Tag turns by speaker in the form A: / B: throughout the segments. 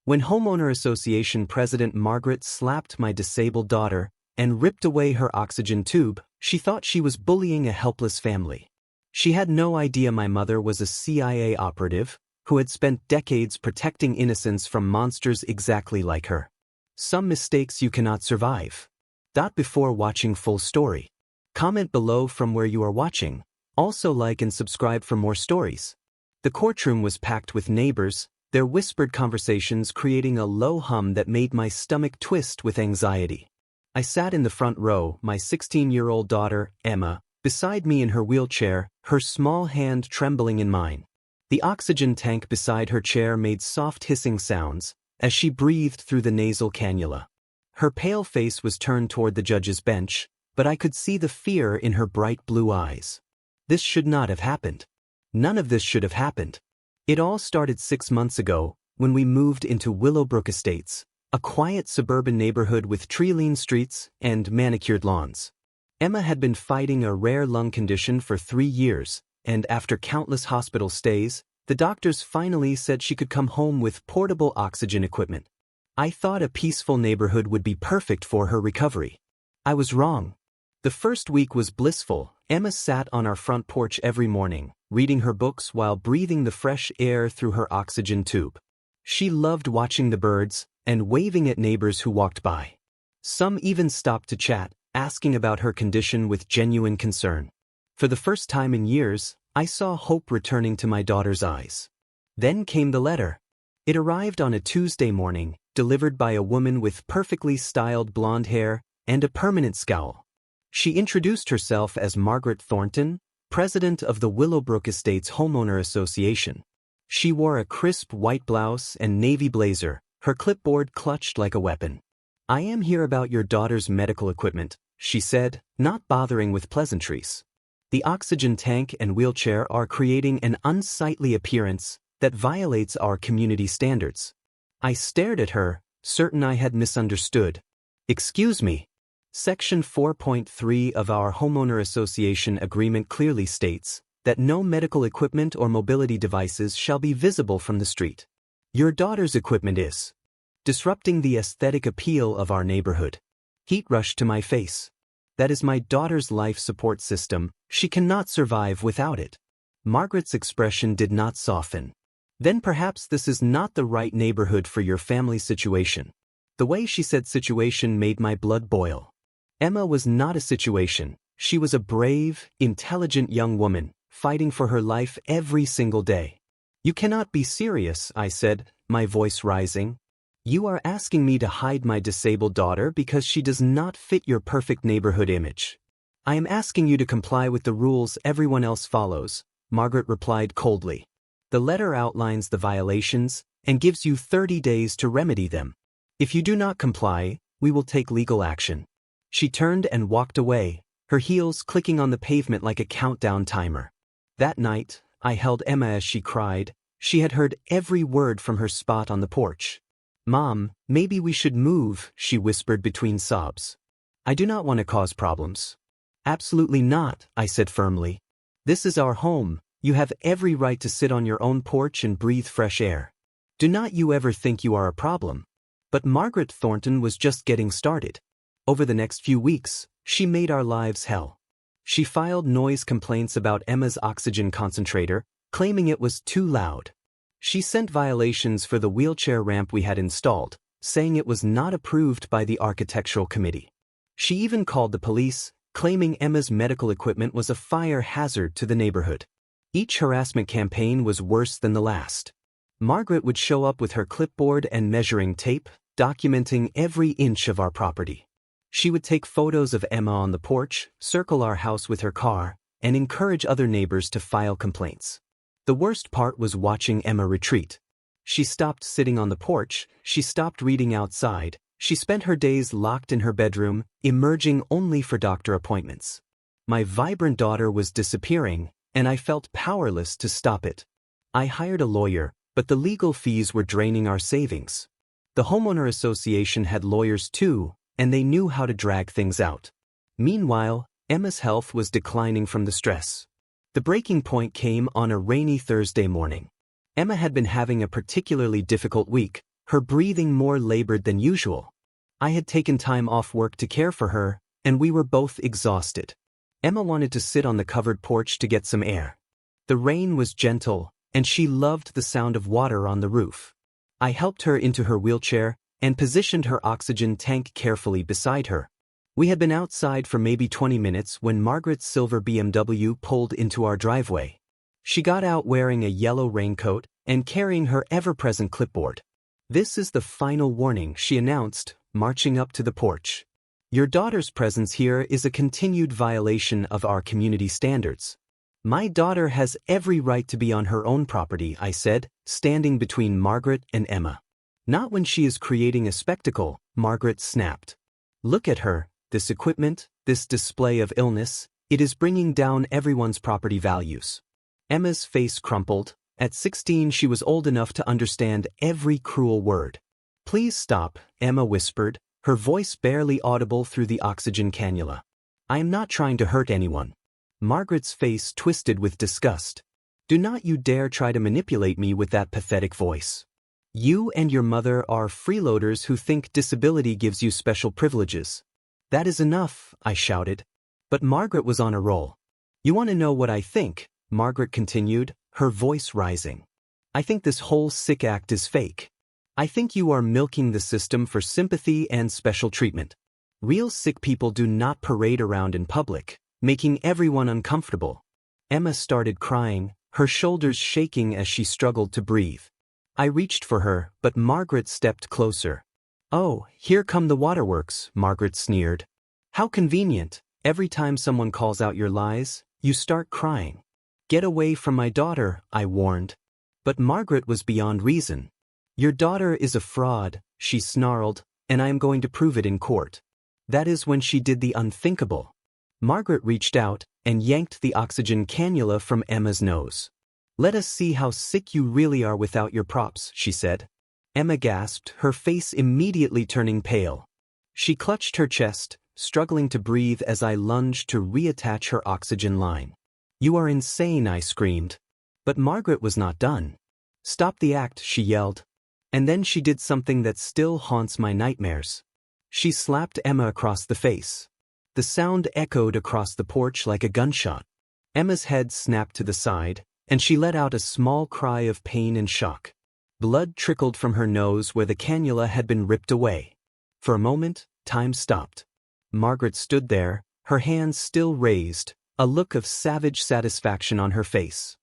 A: When Homeowner Association President Margaret slapped my disabled daughter and ripped away her oxygen tube, she thought she was bullying a helpless family. She had no idea my mother was a CIA operative who had spent decades protecting innocents from monsters exactly like her. Some mistakes you cannot survive. Before watching full story, comment below from where you are watching. Also like and subscribe for more stories. The courtroom was packed with neighbors, their whispered conversations creating a low hum that made my stomach twist with anxiety. I sat in the front row, my 16-year-old daughter, Emma, beside me in her wheelchair, her small hand trembling in mine. The oxygen tank beside her chair made soft hissing sounds as she breathed through the nasal cannula. Her pale face was turned toward the judge's bench, but I could see the fear in her bright blue eyes. This should not have happened. None of this should have happened. It all started 6 months ago, when we moved into Willowbrook Estates, a quiet suburban neighborhood with tree-lined streets and manicured lawns. Emma had been fighting a rare lung condition for 3 years, and after countless hospital stays, the doctors finally said she could come home with portable oxygen equipment. I thought a peaceful neighborhood would be perfect for her recovery. I was wrong. The first week was blissful. Emma sat on our front porch every morning, reading her books while breathing the fresh air through her oxygen tube. She loved watching the birds and waving at neighbors who walked by. Some even stopped to chat, asking about her condition with genuine concern. For the first time in years, I saw hope returning to my daughter's eyes. Then came the letter. It arrived on a Tuesday morning, delivered by a woman with perfectly styled blonde hair and a permanent scowl. She introduced herself as Margaret Thornton, president of the Willowbrook Estates Homeowner Association. She wore a crisp white blouse and navy blazer, her clipboard clutched like a weapon. "I am here about your daughter's medical equipment," she said, not bothering with pleasantries. "The oxygen tank and wheelchair are creating an unsightly appearance that violates our community standards." I stared at her, certain I had misunderstood. "Excuse me. Section 4.3 of our Homeowner Association Agreement clearly states that no medical equipment or mobility devices shall be visible from the street. Your daughter's equipment is disrupting the aesthetic appeal of our neighborhood." Heat rushed to my face. That is my daughter's life support system. She cannot survive without it. Margaret's expression did not soften. "Then perhaps this is not the right neighborhood for your family situation." The way she said situation made my blood boil. Emma was not a situation. She was a brave, intelligent young woman, fighting for her life every single day. "You cannot be serious," I said, my voice rising. "You are asking me to hide my disabled daughter because she does not fit your perfect neighborhood image." "I am asking you to comply with the rules everyone else follows," Margaret replied coldly. "The letter outlines the violations and gives you 30 days to remedy them. If you do not comply, we will take legal action." She turned and walked away, her heels clicking on the pavement like a countdown timer. That night, I held Emma as she cried. She had heard every word from her spot on the porch. "Mom, maybe we should move," she whispered between sobs. "I do not want to cause problems." "Absolutely not," I said firmly. "This is our home. You have every right to sit on your own porch and breathe fresh air. Do not you ever think you are a problem." But Margaret Thornton was just getting started. Over the next few weeks, she made our lives hell. She filed noise complaints about Emma's oxygen concentrator, claiming it was too loud. She sent violations for the wheelchair ramp we had installed, saying it was not approved by the architectural committee. She even called the police, claiming Emma's medical equipment was a fire hazard to the neighborhood. Each harassment campaign was worse than the last. Margaret would show up with her clipboard and measuring tape, documenting every inch of our property. She would take photos of Emma on the porch, circle our house with her car, and encourage other neighbors to file complaints. The worst part was watching Emma retreat. She stopped sitting on the porch, she stopped reading outside, she spent her days locked in her bedroom, emerging only for doctor appointments. My vibrant daughter was disappearing, and I felt powerless to stop it. I hired a lawyer, but the legal fees were draining our savings. The homeowner association had lawyers too, and they knew how to drag things out. Meanwhile, Emma's health was declining from the stress. The breaking point came on a rainy Thursday morning. Emma had been having a particularly difficult week, her breathing more labored than usual. I had taken time off work to care for her, and we were both exhausted. Emma wanted to sit on the covered porch to get some air. The rain was gentle, and she loved the sound of water on the roof. I helped her into her wheelchair and positioned her oxygen tank carefully beside her. We had been outside for maybe 20 minutes when Margaret's silver BMW pulled into our driveway. She got out wearing a yellow raincoat and carrying her ever-present clipboard. "This is the final warning," she announced, marching up to the porch. "Your daughter's presence here is a continued violation of our community standards." "My daughter has every right to be on her own property," I said, standing between Margaret and Emma. "Not when she is creating a spectacle," Margaret snapped. "Look at her, this equipment, this display of illness, it is bringing down everyone's property values." Emma's face crumpled. At 16 she was old enough to understand every cruel word. "Please stop," Emma whispered, her voice barely audible through the oxygen cannula. "I am not trying to hurt anyone." Margaret's face twisted with disgust. "Do not you dare try to manipulate me with that pathetic voice. You and your mother are freeloaders who think disability gives you special privileges." "That is enough," I shouted. But Margaret was on a roll. "You want to know what I think?" Margaret continued, her voice rising. "I think this whole sick act is fake. I think you are milking the system for sympathy and special treatment. Real sick people do not parade around in public, making everyone uncomfortable." Emma started crying, her shoulders shaking as she struggled to breathe. I reached for her, but Margaret stepped closer. "Oh, here come the waterworks," Margaret sneered. "How convenient. Every time someone calls out your lies, you start crying." "Get away from my daughter," I warned. But Margaret was beyond reason. "Your daughter is a fraud," she snarled, "and I am going to prove it in court." That is when she did the unthinkable. Margaret reached out and yanked the oxygen cannula from Emma's nose. "Let us see how sick you really are without your props," she said. Emma gasped, her face immediately turning pale. She clutched her chest, struggling to breathe as I lunged to reattach her oxygen line. "You are insane," I screamed. But Margaret was not done. "Stop the act," she yelled. And then she did something that still haunts my nightmares. She slapped Emma across the face. The sound echoed across the porch like a gunshot. Emma's head snapped to the side, and she let out a small cry of pain and shock. Blood trickled from her nose where the cannula had been ripped away. For a moment, time stopped. Margaret stood there, her hands still raised, a look of savage satisfaction on her face.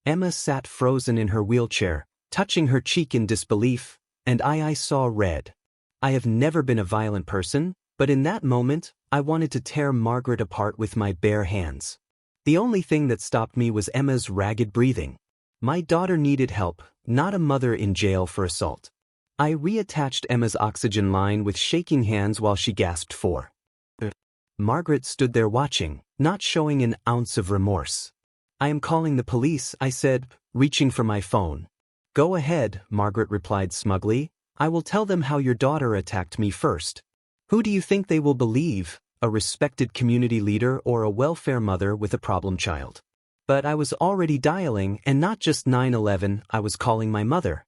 A: Emma sat frozen in her wheelchair, touching her cheek in disbelief, and I saw red. I have never been a violent person, but in that moment, I wanted to tear Margaret apart with my bare hands. The only thing that stopped me was Emma's ragged breathing. My daughter needed help, not a mother in jail for assault. I reattached Emma's oxygen line with shaking hands while she gasped for. Margaret stood there watching, not showing an ounce of remorse. "I am calling the police," I said, reaching for my phone. "Go ahead," Margaret replied smugly. "I will tell them how your daughter attacked me first." Who do you think they will believe, a respected community leader or a welfare mother with a problem child? But I was already dialing, and not just 911, I was calling my mother.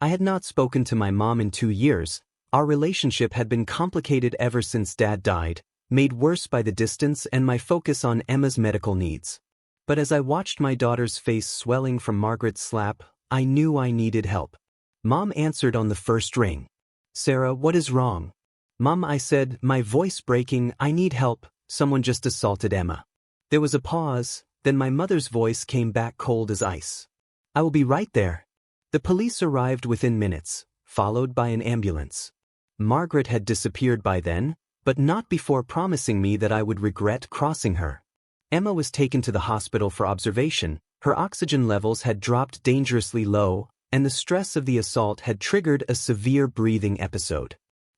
A: I had not spoken to my mom in 2 years. Our relationship had been complicated ever since Dad died, made worse by the distance and my focus on Emma's medical needs. But as I watched my daughter's face swelling from Margaret's slap, I knew I needed help. Mom answered on the first ring. "Sarah, what is wrong?" "Mom," I said, my voice breaking, "I need help. Someone just assaulted Emma." There was a pause, then my mother's voice came back cold as ice. "I will be right there." The police arrived within minutes, followed by an ambulance. Margaret had disappeared by then, but not before promising me that I would regret crossing her. Emma was taken to the hospital for observation. Her oxygen levels had dropped dangerously low, and the stress of the assault had triggered a severe breathing episode.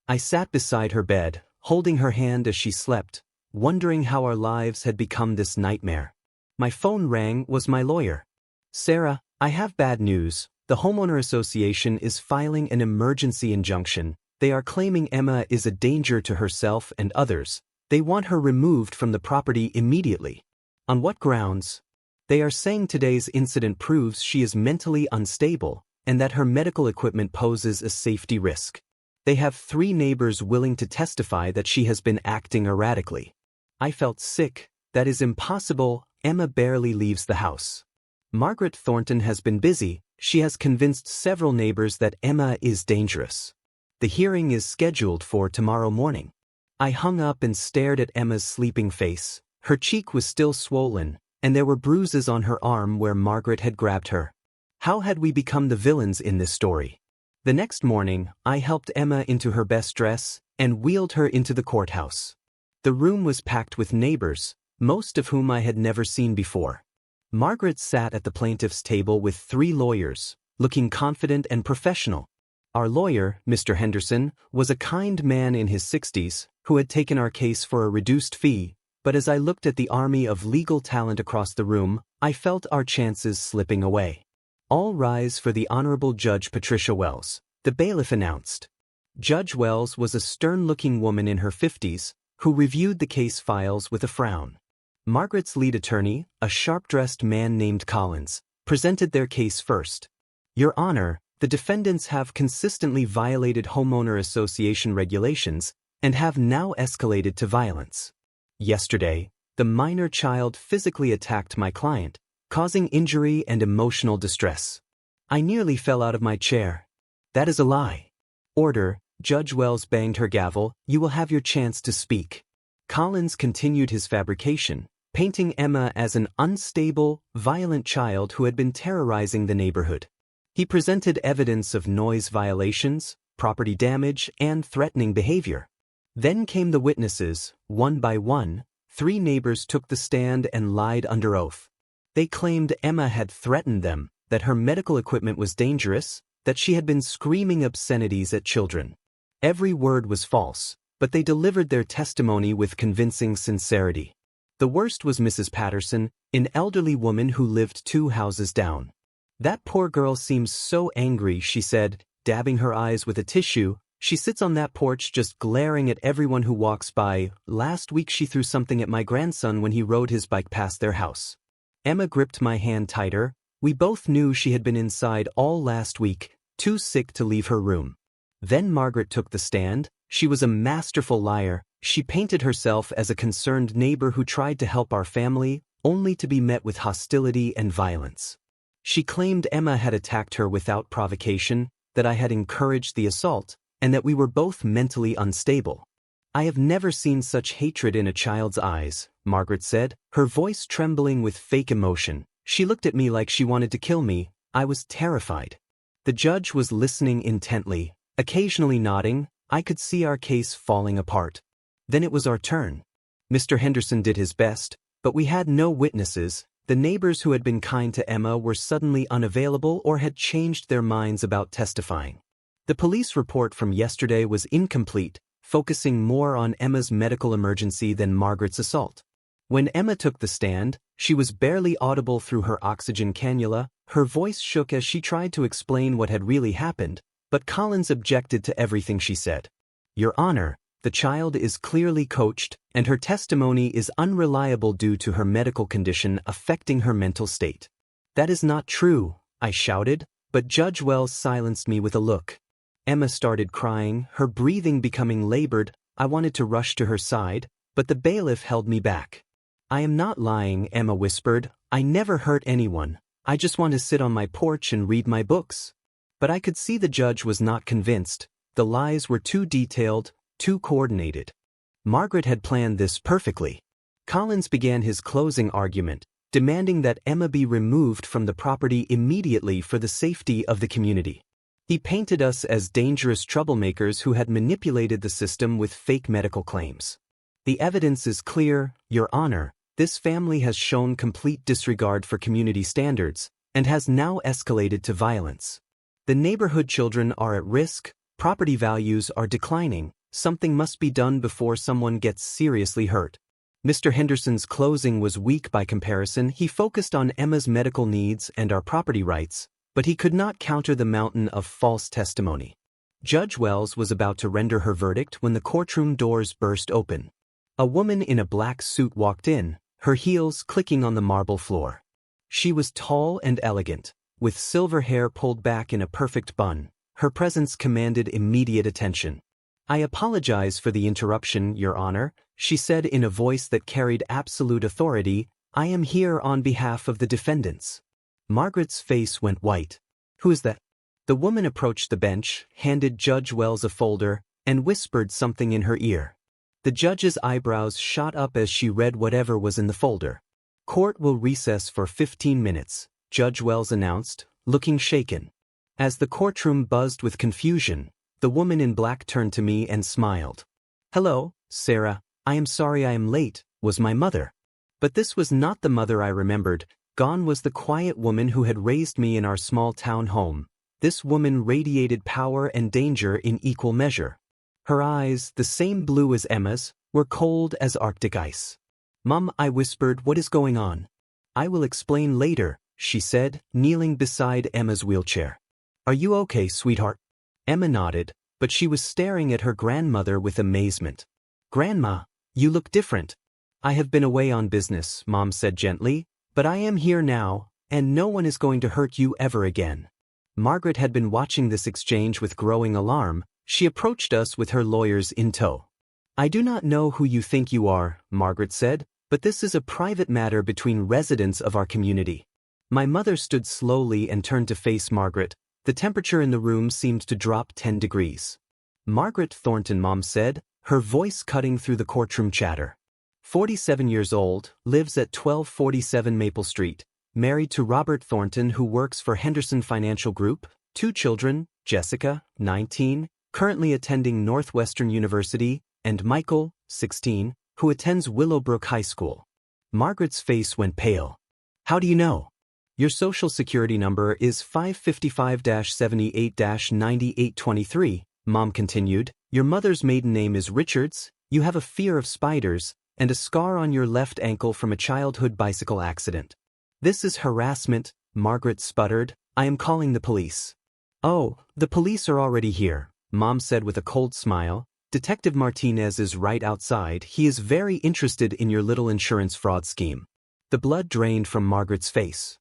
A: I sat beside her bed, holding her hand as she slept, wondering how our lives had become this nightmare. My phone rang. Was my lawyer. "Sarah, I have bad news. The homeowner association is filing an emergency injunction. They are claiming Emma is a danger to herself and others. They want her removed from the property immediately." "On what grounds?" "They are saying today's incident proves she is mentally unstable, and that her medical equipment poses a safety risk. They have 3 neighbors willing to testify that she has been acting erratically. I felt sick. That is impossible. Emma barely leaves the house. Margaret Thornton has been busy. She has convinced several neighbors that Emma is dangerous. The hearing is scheduled for tomorrow morning. I hung up and stared at Emma's sleeping face. Her cheek was still swollen, and there were bruises on her arm where Margaret had grabbed her. How had we become the villains in this story? The next morning, I helped Emma into her best dress and wheeled her into the courthouse. The room was packed with neighbors, most of whom I had never seen before. Margaret sat at the plaintiff's table with 3 lawyers, looking confident and professional. Our lawyer, Mr. Henderson, was a kind man in his 60s who had taken our case for a reduced fee, but as I looked at the army of legal talent across the room, I felt our chances slipping away. All rise for the Honorable Judge Patricia Wells, the bailiff announced. Judge Wells was a stern-looking woman in her 50s who reviewed the case files with a frown. Margaret's lead attorney, a sharp-dressed man named Collins, presented their case first. Your Honor, the defendants have consistently violated homeowner association regulations and have now escalated to violence. Yesterday, the minor child physically attacked my client, causing injury and emotional distress. I nearly fell out of my chair. That is a lie. Order, Judge Wells banged her gavel, you will have your chance to speak. Collins continued his fabrication, painting Emma as an unstable, violent child who had been terrorizing the neighborhood. He presented evidence of noise violations, property damage, and threatening behavior. Then came the witnesses, one by one. 3 neighbors took the stand and lied under oath. They claimed Emma had threatened them, that her medical equipment was dangerous, that she had been screaming obscenities at children. Every word was false, but they delivered their testimony with convincing sincerity. The worst was Mrs. Patterson, an elderly woman who lived 2 houses down. That poor girl seems so angry, she said, dabbing her eyes with a tissue. She sits on that porch just glaring at everyone who walks by. Last week she threw something at my grandson when he rode his bike past their house. Emma gripped my hand tighter. We both knew she had been inside all last week, too sick to leave her room. Then Margaret took the stand. She was a masterful liar. She painted herself as a concerned neighbor who tried to help our family, only to be met with hostility and violence. She claimed Emma had attacked her without provocation, that I had encouraged the assault, and that we were both mentally unstable. I have never seen such hatred in a child's eyes, Margaret said, her voice trembling with fake emotion. She looked at me like she wanted to kill me. I was terrified. The judge was listening intently, occasionally nodding. I could see our case falling apart. Then it was our turn. Mr. Henderson did his best, but we had no witnesses. The neighbors who had been kind to Emma were suddenly unavailable or had changed their minds about testifying. The police report from yesterday was incomplete, focusing more on Emma's medical emergency than Margaret's assault. When Emma took the stand, she was barely audible through her oxygen cannula. Her voice shook as she tried to explain what had really happened, but Collins objected to everything she said. Your Honor, the child is clearly coached, and her testimony is unreliable due to her medical condition affecting her mental state. That is not true, I shouted, but Judge Wells silenced me with a look. Emma started crying, her breathing becoming labored. I wanted to rush to her side, but the bailiff held me back. I am not lying, Emma whispered. I never hurt anyone. I just want to sit on my porch and read my books. But I could see the judge was not convinced. The lies were too detailed, too coordinated. Margaret had planned this perfectly. Collins began his closing argument, demanding that Emma be removed from the property immediately for the safety of the community. He painted us as dangerous troublemakers who had manipulated the system with fake medical claims. The evidence is clear, Your Honor. This family has shown complete disregard for community standards and has now escalated to violence. The neighborhood children are at risk, property values are declining, something must be done before someone gets seriously hurt. Mr. Henderson's closing was weak by comparison. He focused on Emma's medical needs and our property rights, but he could not counter the mountain of false testimony. Judge Wells was about to render her verdict when the courtroom doors burst open. A woman in a black suit walked in, her heels clicking on the marble floor. She was tall and elegant, with silver hair pulled back in a perfect bun. Her presence commanded immediate attention. "I apologize for the interruption, Your Honor," she said in a voice that carried absolute authority. "I am here on behalf of the defendants." Margaret's face went white. "Who is that?" The woman approached the bench, handed Judge Wells a folder, and whispered something in her ear. The judge's eyebrows shot up as she read whatever was in the folder. "Court will recess for 15 minutes, Judge Wells announced, looking shaken. As the courtroom buzzed with confusion, the woman in black turned to me and smiled. "Hello, Sarah, I am sorry I am late," was my mother. But this was not the mother I remembered. Gone was the quiet woman who had raised me in our small town home. This woman radiated power and danger in equal measure. Her eyes, the same blue as Emma's, were cold as Arctic ice. "Mom," I whispered, "what is going on?" "I will explain later," she said, kneeling beside Emma's wheelchair. "Are you okay, sweetheart?" Emma nodded, but she was staring at her grandmother with amazement. "Grandma, you look different." "I have been away on business," Mom said gently, "but I am here now, and no one is going to hurt you ever again." Margaret had been watching this exchange with growing alarm. She approached us with her lawyers in tow. "I do not know who you think you are," Margaret said, "but this is a private matter between residents of our community." My mother stood slowly and turned to face Margaret. The temperature in the room seemed to drop 10 degrees. "Margaret Thornton," Mom said, her voice cutting through the courtroom chatter. 47 years old, lives at 1247 Maple Street, married to Robert Thornton, who works for Henderson Financial Group, 2 children, Jessica, 19, currently attending Northwestern University, and Michael, 16, who attends Willowbrook High School. Margaret's face went pale. "How do you know?" "Your social security number is 555-78-9823, Mom continued. "Your mother's maiden name is Richards, you have a fear of spiders, and a scar on your left ankle from a childhood bicycle accident." "This is harassment," Margaret sputtered. "I am calling the police." "Oh, the police are already here," Mom said with a cold smile. "Detective Martinez is right outside. He is very interested in your little insurance fraud scheme." The blood drained from Margaret's face.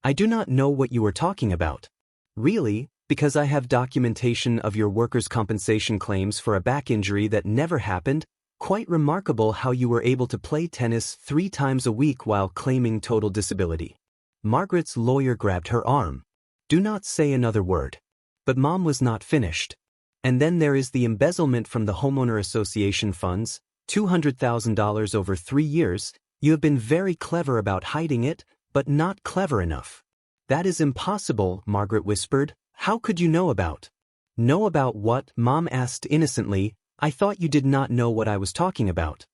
A: "I do not know what you are talking about." "Really? Because I have documentation of your workers' compensation claims for a back injury that never happened. Quite remarkable how you were able to play tennis 3 times a week while claiming total disability." Margaret's lawyer grabbed her arm. "Do not say another word." But Mom was not finished. "And then there is the embezzlement from the homeowner association funds, $200,000 over 3 years. You have been very clever about hiding it, but not clever enough." "That is impossible," Margaret whispered. "How could you know about?" "Know about what?" Mom asked innocently. "I thought you did not know what I was talking about."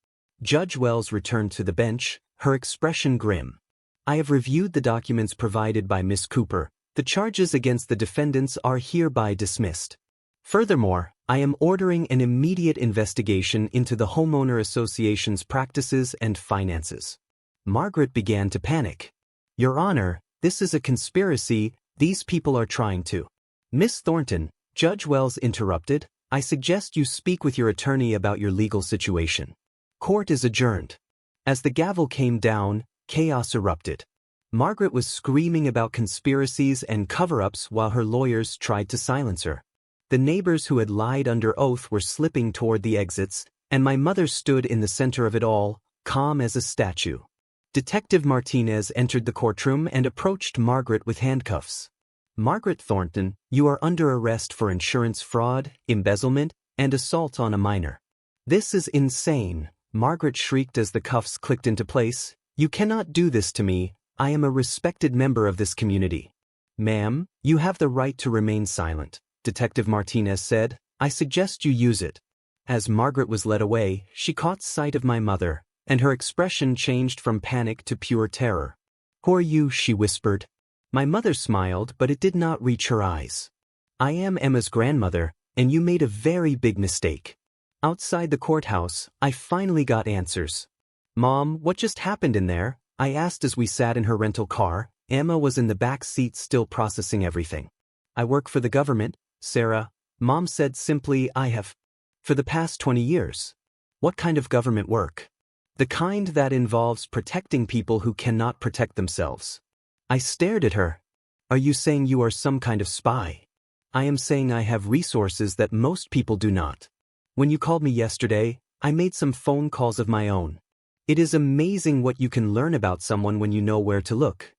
A: Judge Wells returned to the bench, her expression grim. "I have reviewed the documents provided by Miss Cooper. The charges against the defendants are hereby dismissed. Furthermore, I am ordering an immediate investigation into the homeowner association's practices and finances." Margaret began to panic. "Your Honor, this is a conspiracy. These people are trying to—" "Miss Thornton," Judge Wells interrupted, "I suggest you speak with your attorney about your legal situation. Court is adjourned." As the gavel came down, chaos erupted. Margaret was screaming about conspiracies and cover-ups while her lawyers tried to silence her. The neighbors who had lied under oath were slipping toward the exits, and my mother stood in the center of it all, calm as a statue. Detective Martinez entered the courtroom and approached Margaret with handcuffs. "Margaret Thornton, you are under arrest for insurance fraud, embezzlement, and assault on a minor." "This is insane," Margaret shrieked as the cuffs clicked into place. "You cannot do this to me. I am a respected member of this community." "Ma'am, you have the right to remain silent," Detective Martinez said. "I suggest you use it." As Margaret was led away, she caught sight of my mother, and her expression changed from panic to pure terror. "Who are you?" she whispered. My mother smiled, but it did not reach her eyes. "I am Emma's grandmother, and you made a very big mistake." Outside the courthouse, I finally got answers. "Mom, what just happened in there?" I asked as we sat in her rental car. Emma was in the back seat still processing everything. "I work for the government, Sarah," Mom said simply. "I have. For the past 20 years. "What kind of government work?" "The kind that involves protecting people who cannot protect themselves." I stared at her. Are you saying you are some kind of spy? I am saying I have resources that most people do not. When you called me yesterday, I made some phone calls of my own. It is amazing what you can learn about someone when you know where to look.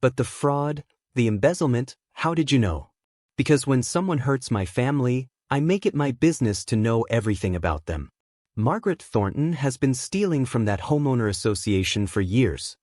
A: But the fraud, the embezzlement, how did you know? Because when someone hurts my family, I make it my business to know everything about them. Margaret Thornton has been stealing from that homeowner association for years.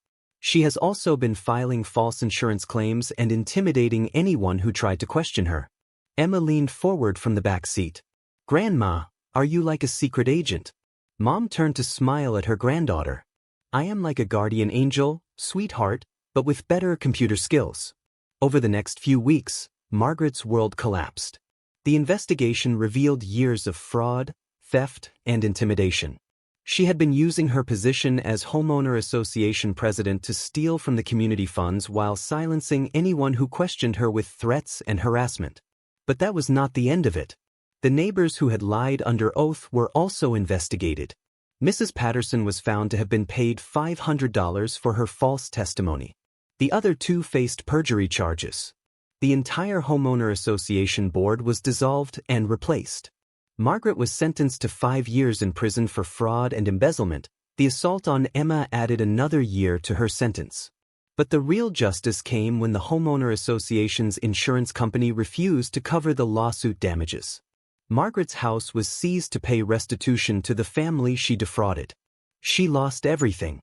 A: She has also been filing false insurance claims and intimidating anyone who tried to question her. Emma leaned forward from the back seat. Grandma, are you like a secret agent? Mom turned to smile at her granddaughter. I am like a guardian angel, sweetheart, but with better computer skills. Over the next few weeks, Margaret's world collapsed. The investigation revealed years of fraud, theft, and intimidation. She had been using her position as homeowner association president to steal from the community funds while silencing anyone who questioned her with threats and harassment. But that was not the end of it. The neighbors who had lied under oath were also investigated. Mrs. Patterson was found to have been paid $500 for her false testimony. The other two faced perjury charges. The entire homeowner association board was dissolved and replaced. Margaret was sentenced to 5 years in prison for fraud and embezzlement. The assault on Emma added another year to her sentence. But the real justice came when the homeowner association's insurance company refused to cover the lawsuit damages. Margaret's house was seized to pay restitution to the family she defrauded. She lost everything.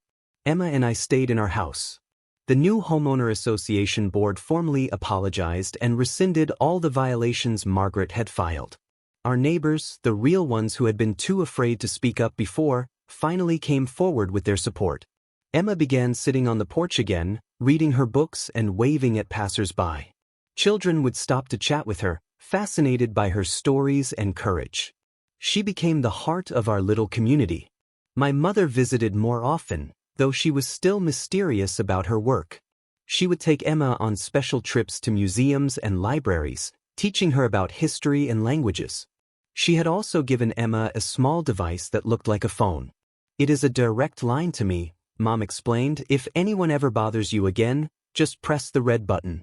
A: Emma and I stayed in our house. The new homeowner association board formally apologized and rescinded all the violations Margaret had filed. Our neighbors, the real ones who had been too afraid to speak up before, finally came forward with their support. Emma began sitting on the porch again, reading her books and waving at passers-by. Children would stop to chat with her, fascinated by her stories and courage. She became the heart of our little community. My mother visited more often, though she was still mysterious about her work. She would take Emma on special trips to museums and libraries, teaching her about history and languages. She had also given Emma a small device that looked like a phone. It is a direct line to me, Mom explained. If anyone ever bothers you again, just press the red button.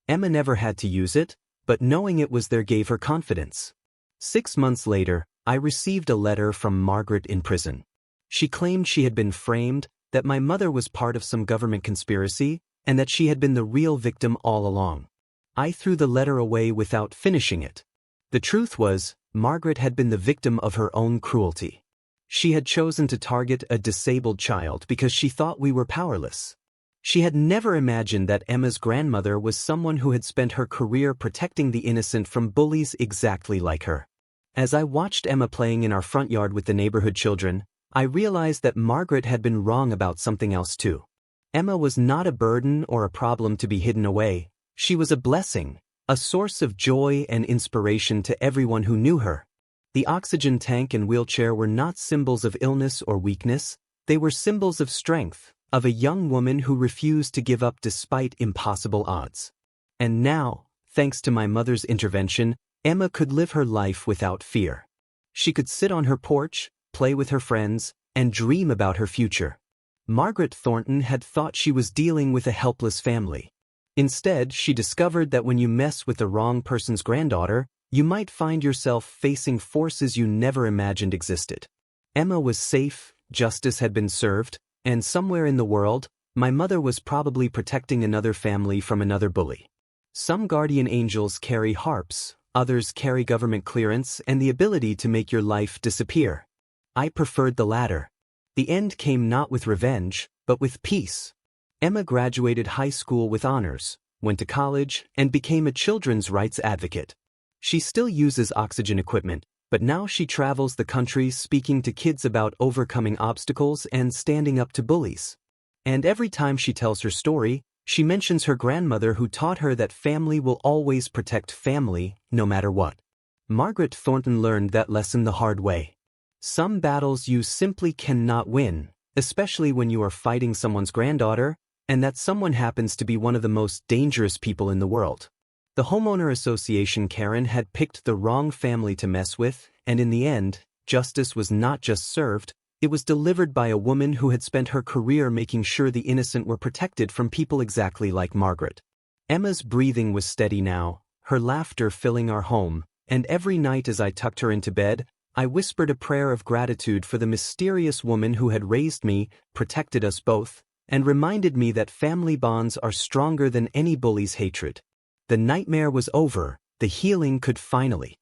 A: Emma never had to use it, but knowing it was there gave her confidence. 6 months later, I received a letter from Margaret in prison. She claimed she had been framed, that my mother was part of some government conspiracy, and that she had been the real victim all along. I threw the letter away without finishing it. The truth was, Margaret had been the victim of her own cruelty. She had chosen to target a disabled child because she thought we were powerless. She had never imagined that Emma's grandmother was someone who had spent her career protecting the innocent from bullies exactly like her. As I watched Emma playing in our front yard with the neighborhood children, I realized that Margaret had been wrong about something else too. Emma was not a burden or a problem to be hidden away. She was a blessing, a source of joy and inspiration to everyone who knew her. The oxygen tank and wheelchair were not symbols of illness or weakness, they were symbols of strength, of a young woman who refused to give up despite impossible odds. And now, thanks to my mother's intervention, Emma could live her life without fear. She could sit on her porch, play with her friends, and dream about her future. Margaret Thornton had thought she was dealing with a helpless family. Instead, she discovered that when you mess with the wrong person's granddaughter, you might find yourself facing forces you never imagined existed. Emma was safe, justice had been served, and somewhere in the world, my mother was probably protecting another family from another bully. Some guardian angels carry harps, others carry government clearance and the ability to make your life disappear. I preferred the latter. The end came not with revenge, but with peace. Emma graduated high school with honors, went to college, and became a children's rights advocate. She still uses oxygen equipment, but now she travels the country speaking to kids about overcoming obstacles and standing up to bullies. And every time she tells her story, she mentions her grandmother who taught her that family will always protect family, no matter what. Margaret Thornton learned that lesson the hard way. Some battles you simply cannot win, especially when you are fighting someone's granddaughter, and that someone happens to be one of the most dangerous people in the world. The homeowner association Karen had picked the wrong family to mess with, and in the end, justice was not just served, it was delivered by a woman who had spent her career making sure the innocent were protected from people exactly like Margaret. Emma's breathing was steady now, her laughter filling our home, and every night as I tucked her into bed, I whispered a prayer of gratitude for the mysterious woman who had raised me, protected us both, and reminded me that family bonds are stronger than any bully's hatred. The nightmare was over, the healing could finally